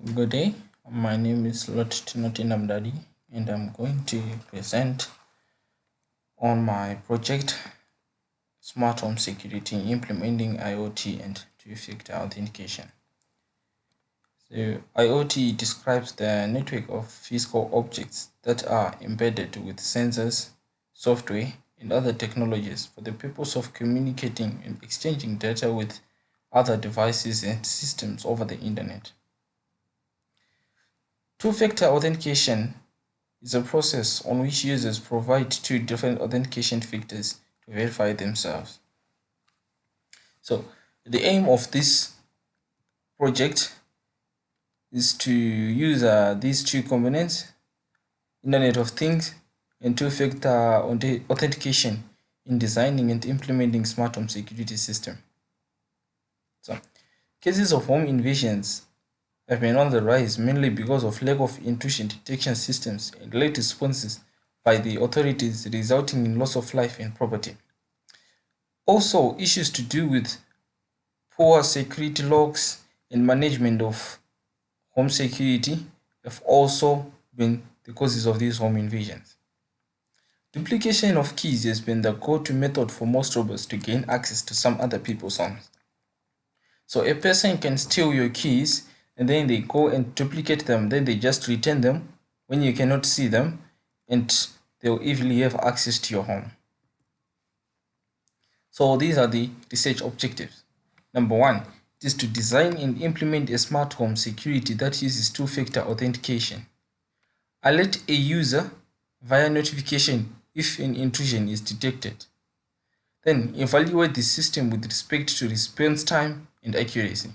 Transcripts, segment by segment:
Good day, my name is Lot Timothy Namdadi, and I'm going to present on my project Smart Home Security Implementing IoT and Two-Factor Authentication. So, IoT describes the network of physical objects that are embedded with sensors, software, and other technologies for the purpose of communicating and exchanging data with other devices and systems over the internet. Two-factor authentication is a process on which users provide two different authentication factors to verify themselves. So the aim of this project is to use these two components, Internet of Things and two-factor authentication in designing and implementing smart home security system. So cases of home invasions have been on the rise mainly because of lack of intrusion detection systems and late responses by the authorities, resulting in loss of life and property. Also, issues to do with poor security logs and management of home security have also been the causes of these home invasions. Duplication of keys has been the go-to method for most robbers to gain access to some other people's homes. So a person can steal your keys and then they go and duplicate them, then they just return them when you cannot see them, and they'll easily have access to your home. So these are the research objectives. Number one, it is to design and implement a smart home security that uses two-factor authentication. Alert a user via notification if an intrusion is detected. Then evaluate the system with respect to response time and accuracy.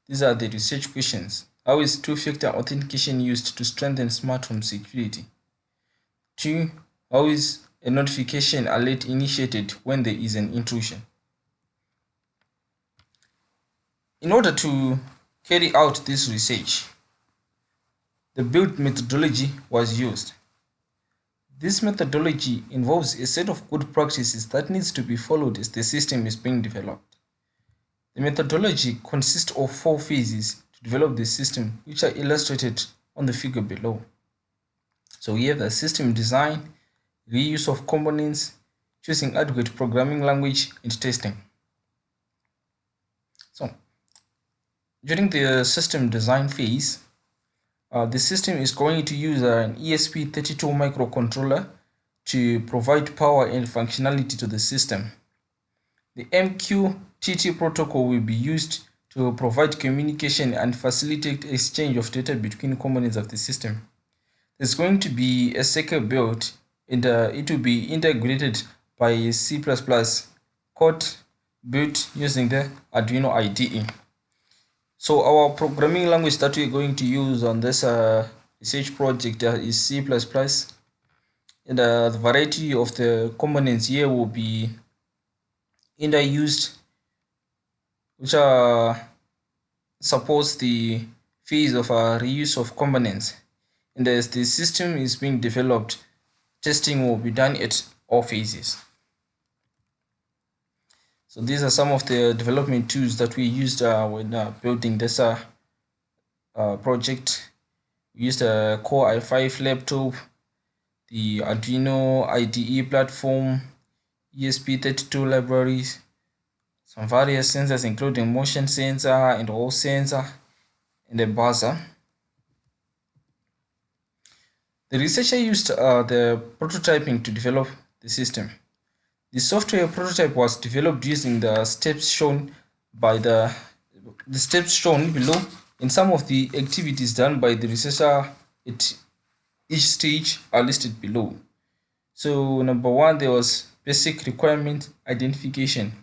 These are the research questions. How is two-factor authentication used to strengthen smart home security? 2. How is a notification alert initiated when there is an intrusion? In order to carry out this research, the build methodology was used. This methodology involves a set of good practices that needs to be followed as the system is being developed. The methodology consists of 4 phases to develop the system, which are illustrated on the figure below. So we have the system design, reuse of components, choosing adequate programming language, and testing. So during the system design phase, the system is going to use an ESP32 microcontroller to provide power and functionality to the system. The MQTT protocol will be used to provide communication and facilitate exchange of data between components of the system. There's going to be a second build and it will be integrated by C++ code built using the Arduino IDE. So our programming language that we're going to use on this research project is C++, and the variety of the components here will be either used which supports the phase of reuse of components, and as the system is being developed, testing will be done at all phases. So these are some of the development tools that we used when building this project. We used a Core i5 laptop, the Arduino IDE platform, ESP32 libraries, some various sensors including motion sensor and hall sensor, and a buzzer. The researcher used the prototyping to develop the system. The software prototype was developed using the steps shown by the steps shown below, and some of the activities done by the researcher at each stage are listed below. So number one, there was basic requirement identification.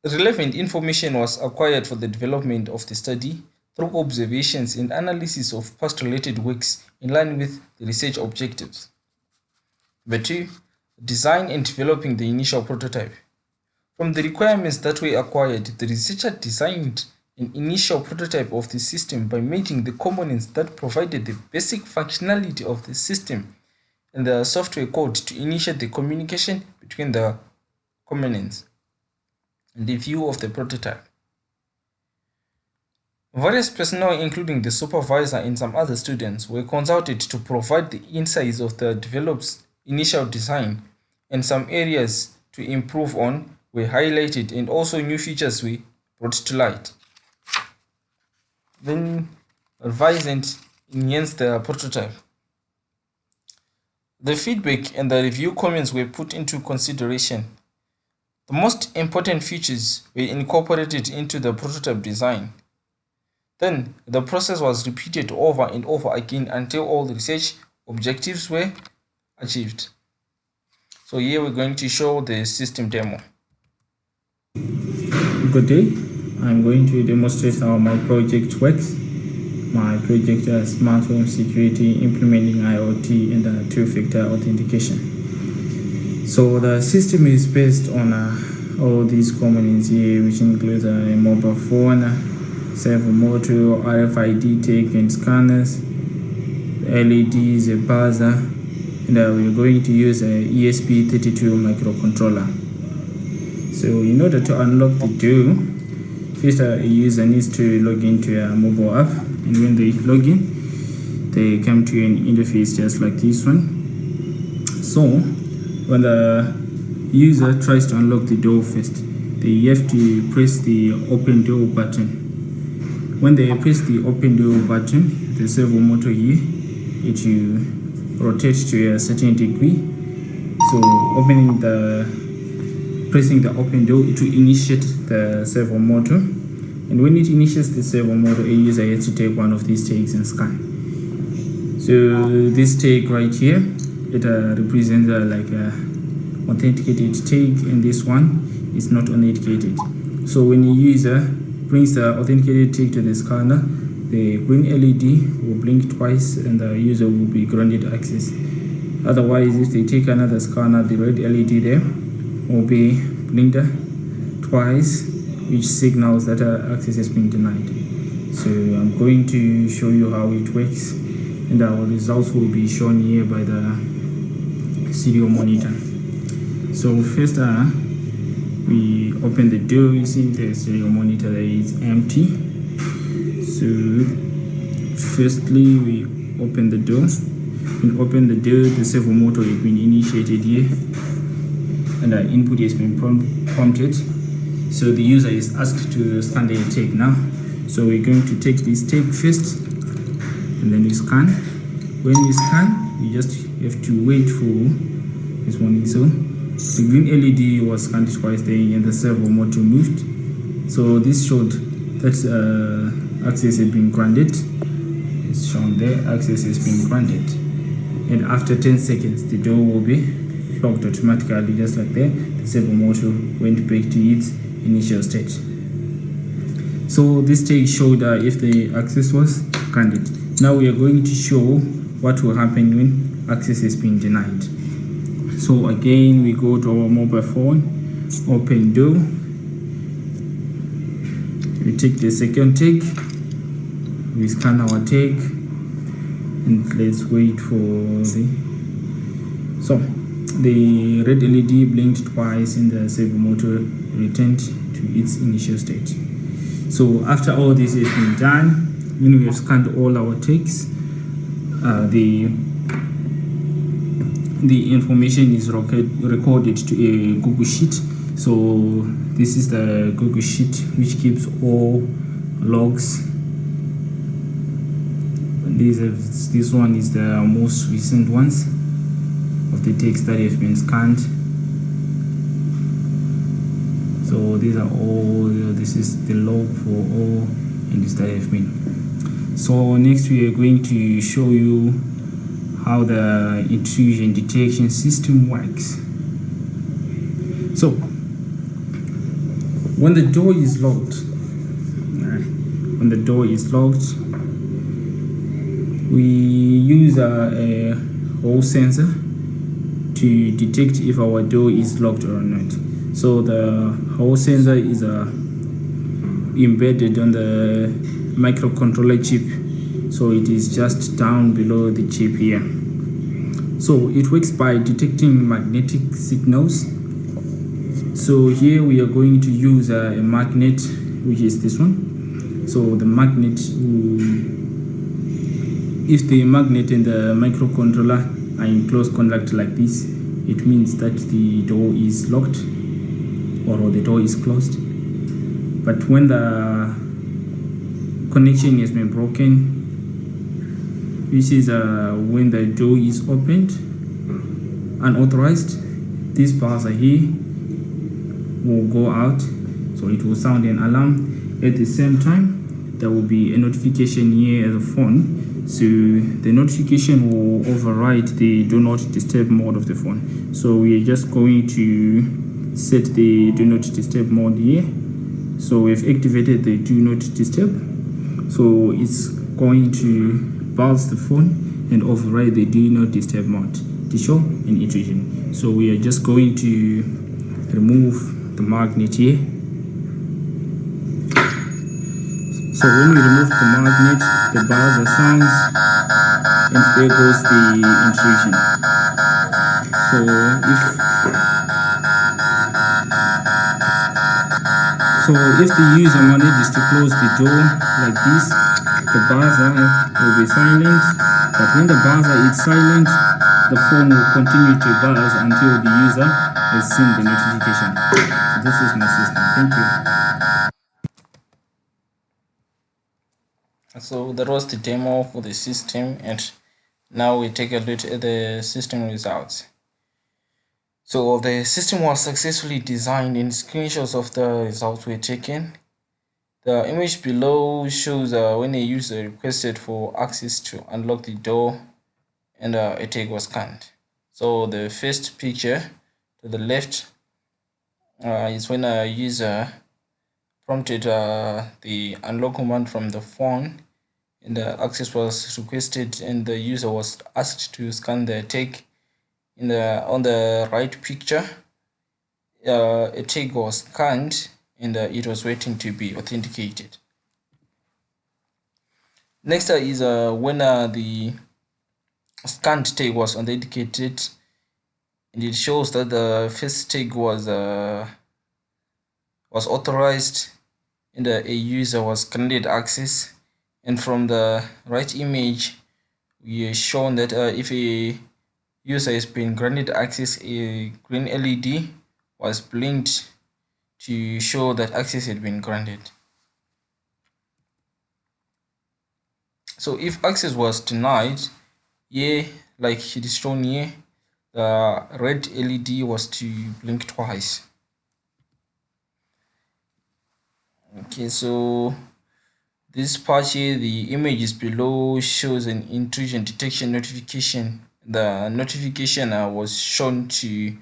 Relevant information was acquired for the development of the study through observations and analysis of past related works in line with the research objectives. Number 2, design and developing the initial prototype. From the requirements that were acquired, the researcher designed an initial prototype of the system by matching the components that provided the basic functionality of the system and the software code to initiate the communication between the components and the view of the prototype. Various personnel, including the supervisor and some other students, were consulted to provide the insights of the develop's initial design, and some areas to improve on were highlighted and also new features were brought to light. Then revise and enhance the prototype. The feedback and the review comments were put into consideration. The most important features were incorporated into the prototype design. Then the process was repeated over and over again until all the research objectives were achieved. So here we're going to show the system demo. Good day. I'm going to demonstrate how my project works. My project is Smart Home Security Implementing IoT and two-factor authentication. So the system is based on all these components here, which includes a mobile phone, servo motor, RFID tag and scanners, LEDs, a buzzer, and we're going to use a ESP32 microcontroller. So in order to unlock the door, first a user needs to log into a mobile app, and when they log in, they come to an interface just like this one. So when the user tries to unlock the door first, they have to press the open door button. When they press the open door button, the servo motor here, it will rotate to a certain degree. So pressing the open door, it will initiate the servo motor. And when it initiates the servo motor, a user has to take one of these tags and scan. So this tag right here, it represents like a authenticated tag, and this one is not authenticated. So when a user brings the authenticated tag to the scanner, the green LED will blink twice and the user will be granted access. Otherwise, if they take another scanner, the red LED there will be blinked twice, which signals that access has been denied. So I'm going to show you how it works, and our results will be shown here by the serial monitor. So first we open the door. You see the serial monitor is empty. So firstly we open the door. When open the door, the servo motor has been initiated here, and the input has been prompted. So the user is asked to scan the tag now. So we're going to take this tag first, and then we scan. When we scan, we just have to wait for this one. So the green LED was scanned twice there, and the servo motor moved. So this showed that access has been granted. It's shown there, access has been granted. And after 10 seconds, the door will be locked automatically, just like that. The servo motor went back to its initial state. So this tag showed if the access was granted. Now we are going to show what will happen when access has been denied. So again, we go to our mobile phone, open door. We take the second tag, we scan our tag, and let's wait for the red LED blinked twice and the servo motor returned to its initial state. So after all this has been done, when we have scanned all our tags, the information is recorded to a Google Sheet. So this is the Google Sheet which keeps all logs. This one is the most recent ones of the tags that have been scanned. So these are all, this is the log for all entities that have been. So next we are going to show you how the intrusion detection system works. So when the door is locked, we use a hall sensor to detect if our door is locked or not. So the hall sensor is embedded on the microcontroller chip, so it is just down below the chip here. So it works by detecting magnetic signals. So here we are going to use a magnet, which is this one. So the magnet, if the magnet and the microcontroller are in close contact like this, it means that the door is locked or the door is closed. But when the connection has been broken, which is when the door is opened unauthorized, this buzzer here will go out, so it will sound an alarm. At the same time, there will be a notification here at the phone, so the notification will override the do not disturb mode of the phone. So we are just going to set the do not disturb mode here. So we've activated the do not disturb, so it's going to buzz the phone and override the do not disturb mode to show an intrusion. So we are just going to remove the magnet here. So when we remove the magnet, the buzzer sounds and there goes the intrusion. So if the user manages to close the door like this, the buzzer will be silent, but when the buzzer is silent, the phone will continue to buzz until the user has seen the notification. So this is my system. Thank you. So that was the demo for the system, and now we take a look at the system results. So the system was successfully designed and screenshots of the results were taken. The image below shows when a user requested for access to unlock the door and a tag was scanned. So the first picture to the left is when a user prompted the unlock command from the phone and the access was requested and the user was asked to scan the tag. On the right picture, a tag was scanned and it was waiting to be authenticated. Next is when the scanned tag was authenticated, and it shows that the first tag was authorized and a user was granted access. And from the right image, we are shown that if a user has been granted access, a green LED was blinked to show that access had been granted. So if access was denied, here, like it is shown here, the red LED was to blink twice. Okay, so this part here, the images below shows an intrusion detection notification. The notification was shown to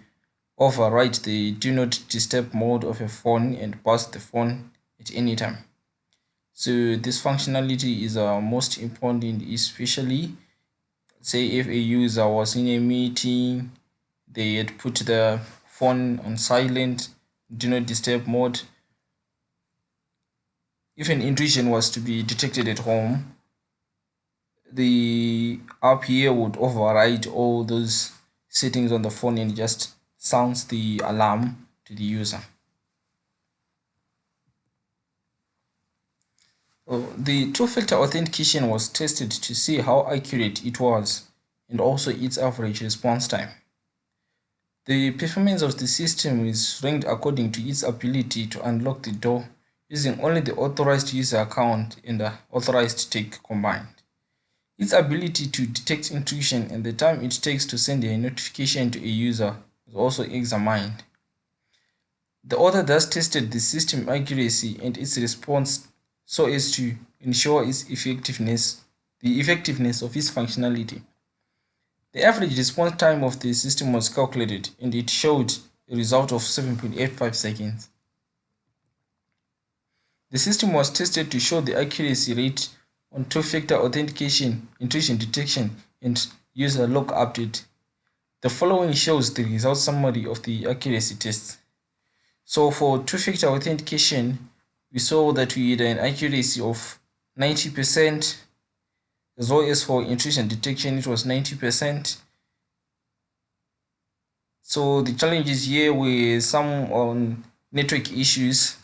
override the do not disturb mode of a phone and buzz the phone at any time. So this functionality is most important, especially say if a user was in a meeting, they had put the phone on silent, do not disturb mode. If an intrusion was to be detected at home, the app here would override all those settings on the phone and just sounds the alarm to the user. The two-factor authentication was tested to see how accurate it was and also its average response time. The performance of the system is ranked according to its ability to unlock the door using only the authorized user account and the authorized tag combined. Its ability to detect intrusion and the time it takes to send a notification to a user was also examined. The author thus tested the system accuracy and its response so as to ensure its effectiveness, the effectiveness of its functionality. The average response time of the system was calculated and it showed a result of 7.85 seconds. The system was tested to show the accuracy rate on two-factor authentication, intrusion detection, and user log update. The following shows the result summary of the accuracy tests. So for two-factor authentication, we saw that we had an accuracy of 90%, as well as for intrusion detection, it was 90%. So the challenges here were some on network issues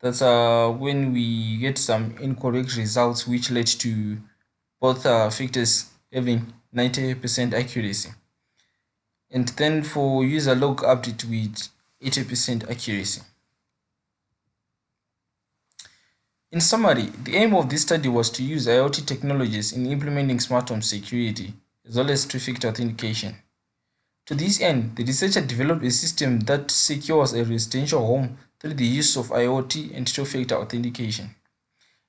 That's when we get some incorrect results which led to both filters having 90% accuracy. And then for user log update with 80% accuracy. In summary, the aim of this study was to use IoT technologies in implementing smart home security as well as two-factor authentication. To this end, the researcher developed a system that secures a residential home through the use of IoT and two-factor authentication.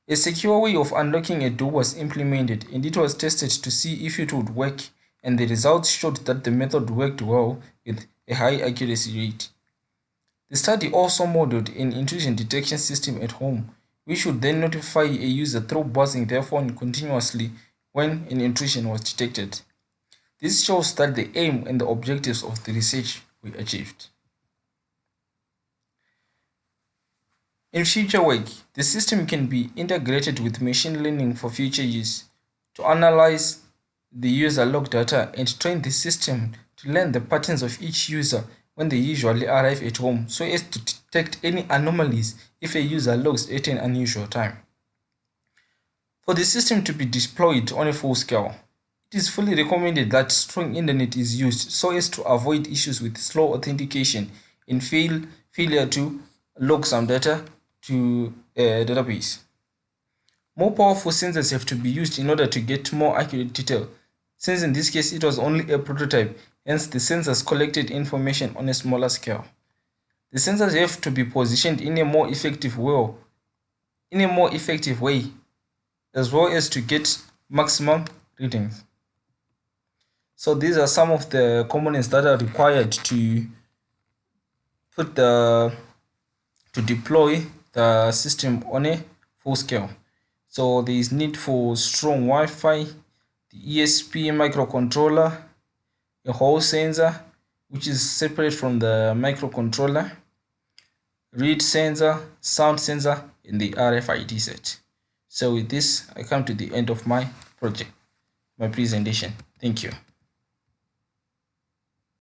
A secure way of unlocking a door was implemented and it was tested to see if it would work, and the results showed that the method worked well with a high accuracy rate. The study also modeled an intrusion detection system at home, which would then notify a user through buzzing their phone continuously when an intrusion was detected. This shows that the aim and the objectives of the research were achieved. In future work, the system can be integrated with machine learning for future use to analyze the user log data and train the system to learn the patterns of each user when they usually arrive at home so as to detect any anomalies if a user logs at an unusual time. For the system to be deployed on a full scale, it is fully recommended that strong internet is used so as to avoid issues with slow authentication and failure to log some data to a database. More powerful sensors have to be used in order to get more accurate detail, since in this case it was only a prototype, hence the sensors collected information on a smaller scale. The sensors have to be positioned in a more effective way, as well as to get maximum readings. So these are some of the components that are required to deploy the system on a full scale. So there is need for strong Wi-Fi, the ESP microcontroller, a Hall sensor which is separate from the microcontroller, read sensor, sound sensor, and the RFID set. So with this, I come to the end of my presentation. Thank you.